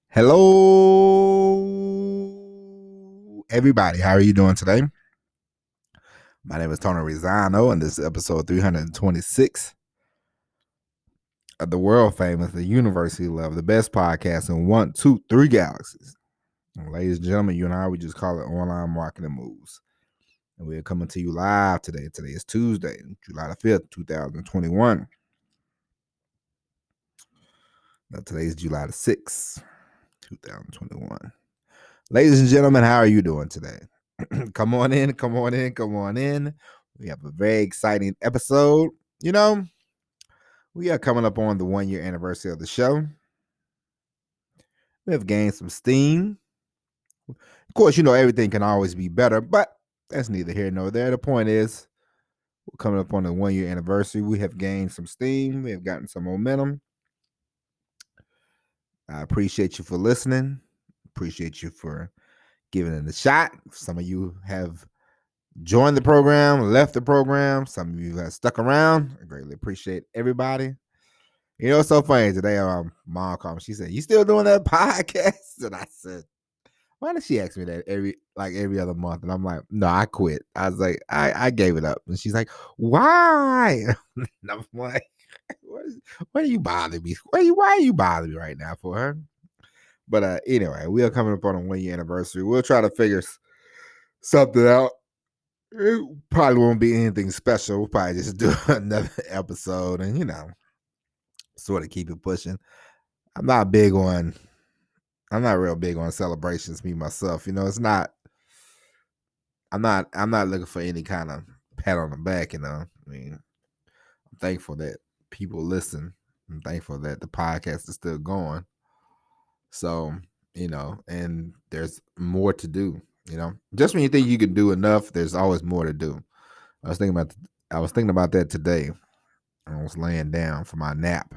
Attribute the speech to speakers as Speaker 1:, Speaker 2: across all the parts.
Speaker 1: Hello, everybody. How are you doing today? My name is Tony Rizzano, and this is episode 326 of the world famous, the University Love, the best podcast in 1, 2, 3 galaxies. And ladies and gentlemen, you and I, we just call it Online Marketing Moves. And we're coming to you live today. Today is Tuesday, July the 5th, 2021. Now, today is July the 6th, 2021. Ladies and gentlemen, how are you doing today? Come on in. We have a very exciting episode. We are coming up on the 1-year anniversary of the show. We have gained some steam. Of course, everything can always be better, but that's neither here nor there. The point is, we're coming up on the 1-year anniversary. We have gained some steam. We have gotten some momentum. I appreciate you for listening. Appreciate you for giving it a shot. Some of you have joined the program, left the program. Some of you have stuck around. I greatly appreciate everybody. It's so funny today. Mom called me. She said, "You still doing that podcast?" And I said, "Why does she ask me that every other month?" And I'm like, "No, I quit." I was like, I gave it up. And she's like, "Why?" And I'm like, "Why are you bothering me? Why are you bothering me right now for her?" But anyway, we are coming up on a 1-year anniversary. We'll try to figure something out. It probably won't be anything special. We'll probably just do another episode and, sort of keep it pushing. I'm not real big on celebrations, me myself. I'm not looking for any kind of pat on the back, I mean, I'm thankful that people listen. I'm thankful that the podcast is still going. So, and there's more to do, Just when you think you can do enough, there's always more to do. I was thinking about that today. I was laying down for my nap.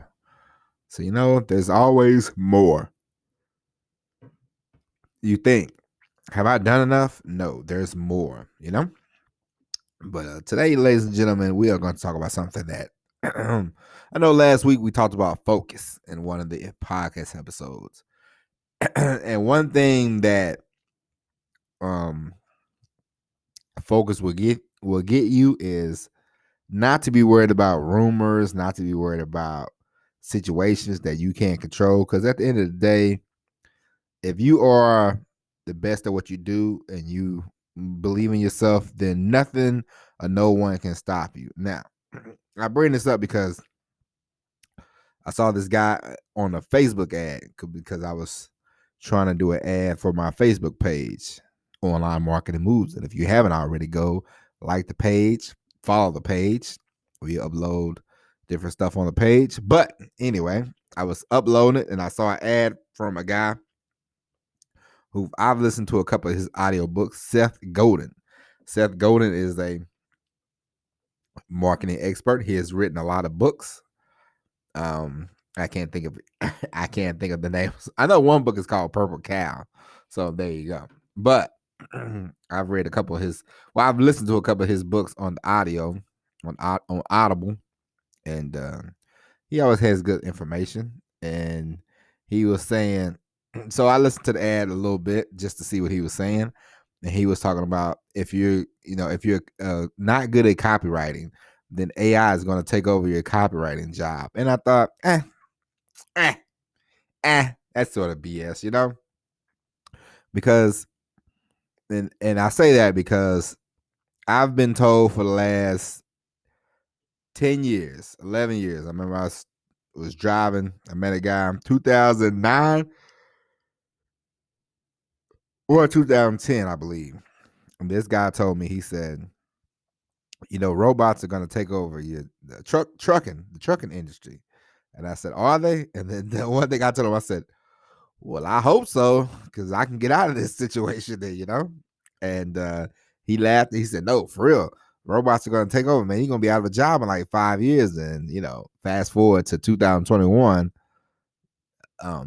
Speaker 1: So, there's always more. You think, have I done enough? No, there's more, But today, ladies and gentlemen, we are going to talk about something that I know last week we talked about focus in one of the podcast episodes. And one thing that focus will get you is not to be worried about rumors, not to be worried about situations that you can't control. Because at the end of the day, if you are the best at what you do and you believe in yourself, then nothing or no one can stop you. Now, I bring this up because I saw this guy on a Facebook ad because I was trying to do an ad for my Facebook page, Online Marketing Moves. And if you haven't already, go like the page, follow the page. We upload different stuff on the page. But anyway, I was uploading it and I saw an ad from a guy who I've listened to a couple of his audiobooks, Seth Godin. Seth Godin is a marketing expert. He has written a lot of books. I can't think of the names. I know one book is called Purple Cow. So there you go. But I've read a couple of his. Well, I've listened to a couple of his books on audio, on Audible, and he always has good information. And he was saying, so I listened to the ad a little bit just to see what he was saying, and he was talking about if you're not good at copywriting, then AI is going to take over your copywriting job. And I thought, that's sort of BS, because, and I say that because I've been told for the last 10 years, 11 years. I remember I was driving. I met a guy in 2009 or 2010, I believe. And this guy told me, he said, robots are going to take over the trucking industry. And I said, are they? And then the one thing I told him, I said, well, I hope so, because I can get out of this situation there, And he laughed. He said, no, for real. Robots are going to take over, man. You're going to be out of a job in like 5 years. And, fast forward to 2021,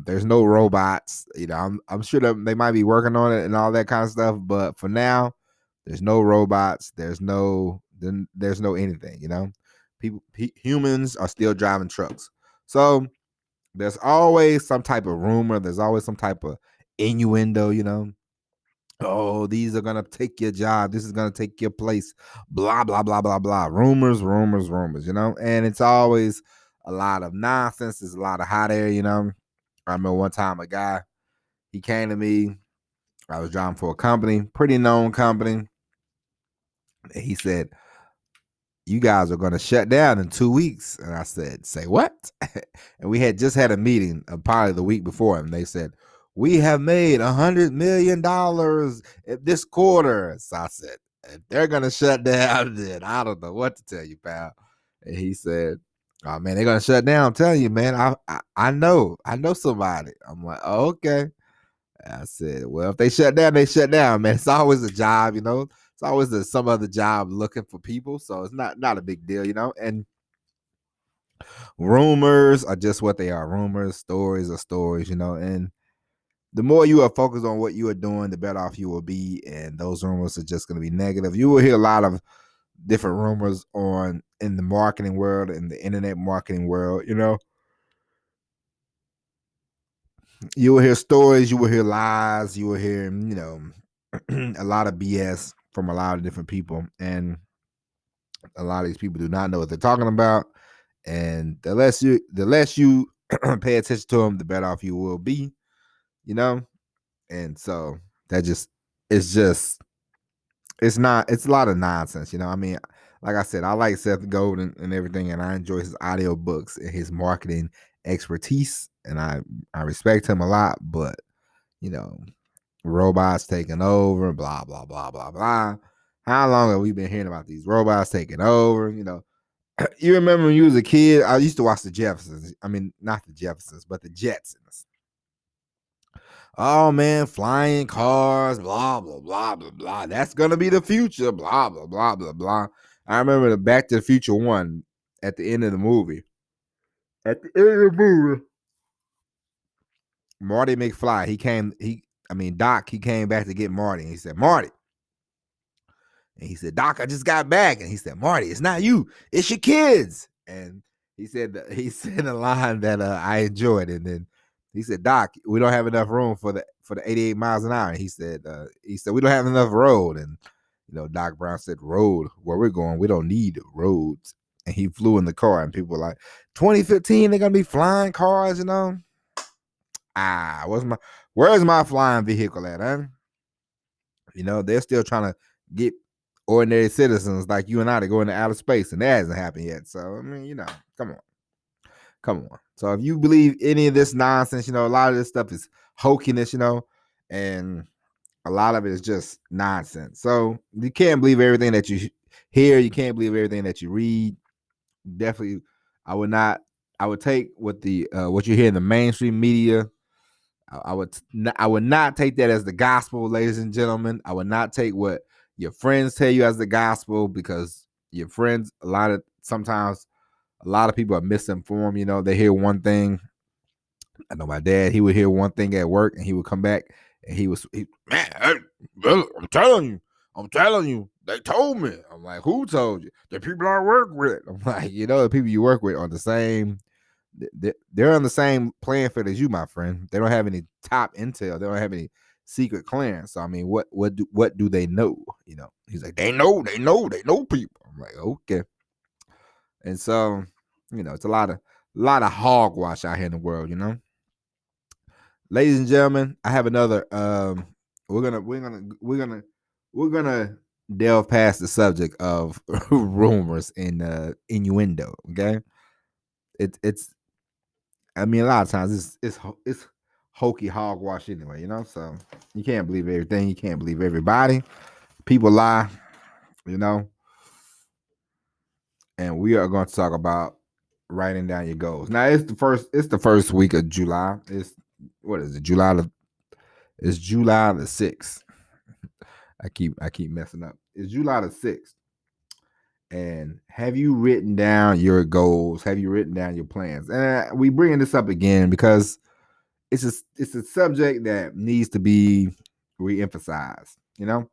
Speaker 1: there's no robots. I'm sure that they might be working on it and all that kind of stuff. But for now, there's no robots. There's no anything, Humans are still driving trucks. So there's always some type of rumor. There's always some type of innuendo, you know. Oh, these are gonna take your job. This is gonna take your place. Blah blah blah blah blah. Rumors, rumors, rumors. You know, and it's always a lot of nonsense. There's a lot of hot air. You know, I remember one time a guy, he came to me. I was driving for a company, pretty known company. And he said, "You guys are going to shut down in 2 weeks." And I said, "Say what?" And we had just had a meeting probably the week before, and they said, "We have made $100 million this quarter." So I said, "If they're going to shut down, then I don't know what to tell you, pal." And he said, "Oh man, they're going to shut down. I'm telling you, man. I know somebody." I'm like, "Oh, okay." I said, "Well, if they shut down, they shut down, man. It's always a job, you know. It's always some other job looking for people, so it's not a big deal, you know." And rumors are just what they are. Rumors, stories are stories, you know. And the more you are focused on what you are doing, the better off you will be. And those rumors are just going to be negative. You will hear a lot of different rumors in the marketing world, in the internet marketing world, you know. You will hear stories, you will hear lies, you will hear, you know, a lot of BS from a lot of different people. And a lot of these people do not know what they're talking about. And the less you pay attention to them, the better off you will be, you know. And so that just it's just it's not it's a lot of nonsense, you know. I mean, like I said, I like Seth Godin and everything, and I enjoy his audio books and his marketing expertise, and I respect him a lot. But you know, robots taking over, blah blah blah blah blah. How long have we been hearing about these robots taking over? You know, you remember when you was a kid? I used to watch the Jeffersons. I mean, not the Jeffersons, but the Jetsons. Oh man, flying cars, blah blah blah blah blah. That's gonna be the future, blah blah blah blah blah. I remember the Back to the Future one at the end of the movie. At the end of the movie, Marty McFly, Doc, he came back to get Marty. And he said, "Marty." And he said, "Doc, I just got back." And he said, "Marty, it's not you, it's your kids." And he said a line that I enjoyed. And then he said, "Doc, we don't have enough room for the 88 miles an hour." And he said, "We don't have enough road." And you know, Doc Brown said, "Road, where we're going, we don't need roads." And he flew in the car, and people were like, 2015, they're gonna be flying cars, you know. Where's my flying vehicle at, huh? You know, they're still trying to get ordinary citizens like you and I to go into outer space, and that hasn't happened yet. So I mean, you know, come on. So if you believe any of this nonsense, you know, a lot of this stuff is hokiness, you know, and a lot of it is just nonsense. So you can't believe everything that you hear. You can't believe everything that you read. Definitely, I would not. I would take what you hear in the mainstream media. I would not take that as the gospel, ladies and gentlemen. I would not take what your friends tell you as the gospel, because your friends, sometimes a lot of people are misinformed. You know, they hear one thing. I know my dad, he would hear one thing at work, and he would come back and man, I'm telling you, they told me. I'm like, who told you? The people I work with. I'm like, you know, the people you work with are the same. They're on the same playing field as you, my friend. They don't have any top intel. They don't have any secret clearance. So I mean, what do they know? You know, he's like, they know people. I'm like, okay. And so, you know, it's a lot of hogwash out here in the world. You know, ladies and gentlemen, I have another. We're gonna delve past the subject of rumors and innuendo. Okay, it's I mean, a lot of times it's hokey hogwash anyway, you know. So you can't believe everything. You can't believe everybody. People lie, you know. And we are going to talk about writing down your goals. Now it's the first week of July. It's what is it? It's July the 6th. I keep messing up. It's July the 6th. And have you written down your goals? Have you written down your plans? And we bringing this up again because it's a subject that needs to be reemphasized, you know.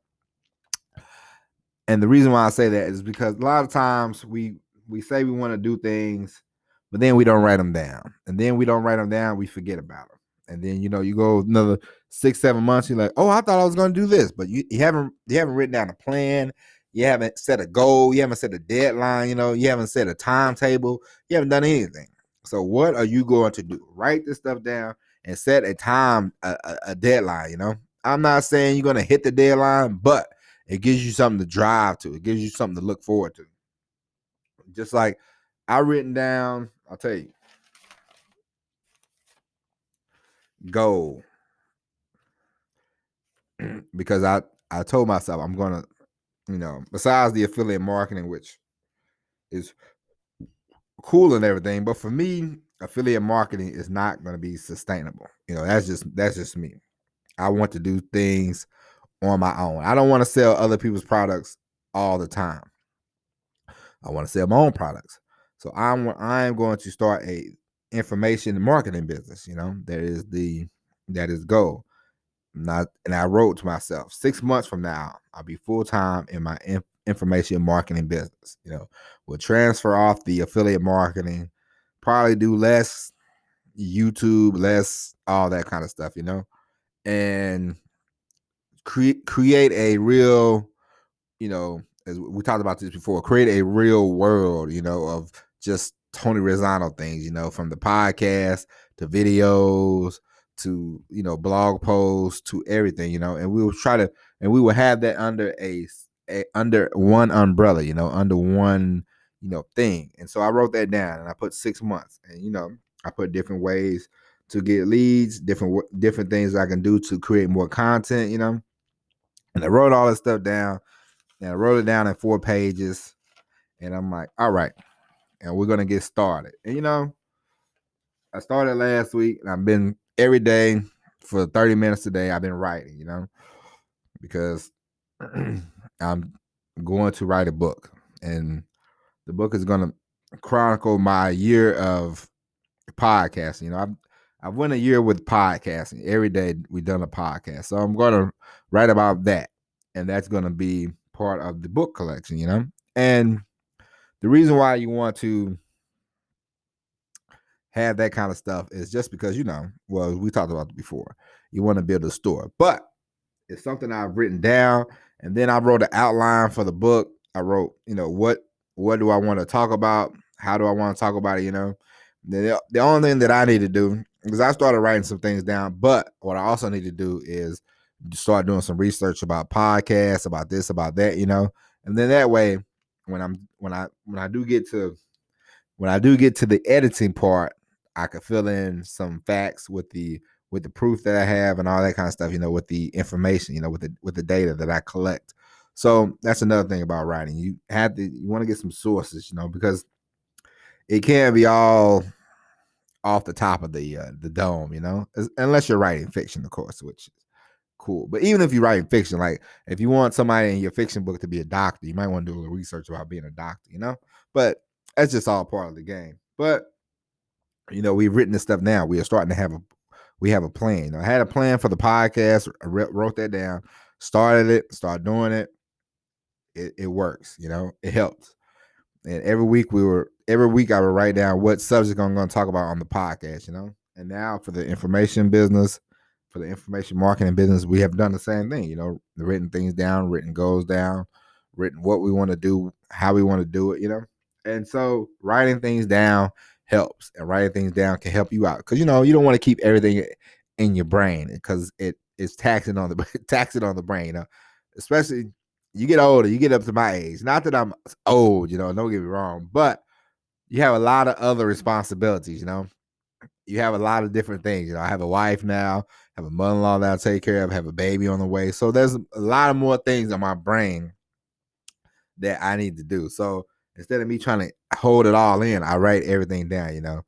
Speaker 1: And the reason why I say that is because a lot of times we say we want to do things, but then we don't write them down. And then we don't write them down, we forget about them. And then, you go another 6-7 months, you're like, oh, I thought I was going to do this, but you haven't written down a plan. You haven't set a goal. You haven't set a deadline. You haven't set a timetable. You haven't done anything. So what are you going to do? Write this stuff down and set a time, a deadline. I'm not saying you're going to hit the deadline, but it gives you something to drive to. It gives you something to look forward to. Just like I written down, I'll tell you, goal. Because I told myself I'm going to, besides the affiliate marketing, which is cool and everything, but for me, affiliate marketing is not going to be sustainable. That's just me. I want to do things on my own. I don't want to sell other people's products all the time. I want to sell my own products. So I'm going to start a information marketing business. That is goal. And I wrote to myself, 6 months from now, I'll be full time in my information marketing business. We'll transfer off the affiliate marketing, probably do less YouTube, less all that kind of stuff. And create a real, as we talked about this before, create a real world, of just Tony Razzano things, from the podcast to videos to, blog posts to everything, and we will have that under under one umbrella, under one, thing. And so I wrote that down and I put 6 months, and, I put different ways to get leads, different things I can do to create more content, and I wrote all this stuff down. And I wrote it down in 4 pages. And I'm like, all right. And we're going to get started. And, I started last week. And I've been every day for 30 minutes a day. I've been writing, because I'm going to write a book. And the book is going to chronicle my year of podcasting. I've went a year with podcasting. Every day we've done a podcast. So I'm going to write about that. And that's going to be part of the book collection, and the reason why you want to have that kind of stuff is just because, well, we talked about it before, you want to build a store, but it's something I've written down. And then I wrote an outline for the book. I wrote, what do I want to talk about? How do I want to talk about it? The only thing that I need to do, because I started writing some things down, but what I also need to do is start doing some research about podcasts, about this, about that, and then that way, when I do get to the editing part, I could fill in some facts with the proof that I have and all that kind of stuff, with the information, with the data that I collect. So that's another thing about writing. You want to get some sources, because it can't be all off the top of the dome, unless you're writing fiction, of course, which is cool. But even if you're writing fiction, like if you want somebody in your fiction book to be a doctor, you might want to do a little research about being a doctor, but that's just all part of the game. But we've written this stuff now. We are starting to have a plan. I had a plan for the podcast. I wrote that down, started doing it. It works, it helps. And every week I would write down what subject I'm going to talk about on the podcast, And now for the information business, for the information marketing business, we have done the same thing, written things down, written goals down, written what we want to do, how we want to do it, And so writing things down helps, and writing things down can help you out, because you don't want to keep everything in your brain, because it is taxing on the brain, especially you get older, you get up to my age. Not that I'm old, don't get me wrong, but you have a lot of other responsibilities, You have a lot of different things. I have a wife now, have a mother-in-law that I take care of, have a baby on the way. So there's a lot of more things in my brain that I need to do. So instead of me trying to hold it all in, I write everything down,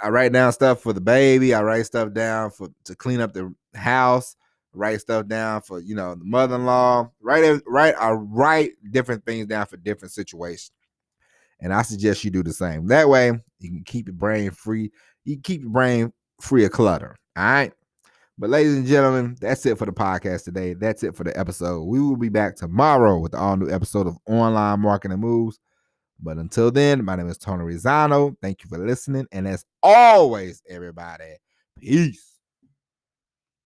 Speaker 1: I write down stuff for the baby. I write stuff down to clean up the house. Write stuff down for, the mother-in-law. I write different things down for different situations. And I suggest you do the same. That way, you can keep your brain free. You can keep your brain free of clutter. All right? But ladies and gentlemen, that's it for the podcast today. That's it for the episode. We will be back tomorrow with the all-new episode of Online Marketing Moves. But until then, my name is Tony Rizano. Thank you for listening. And as always, everybody, peace.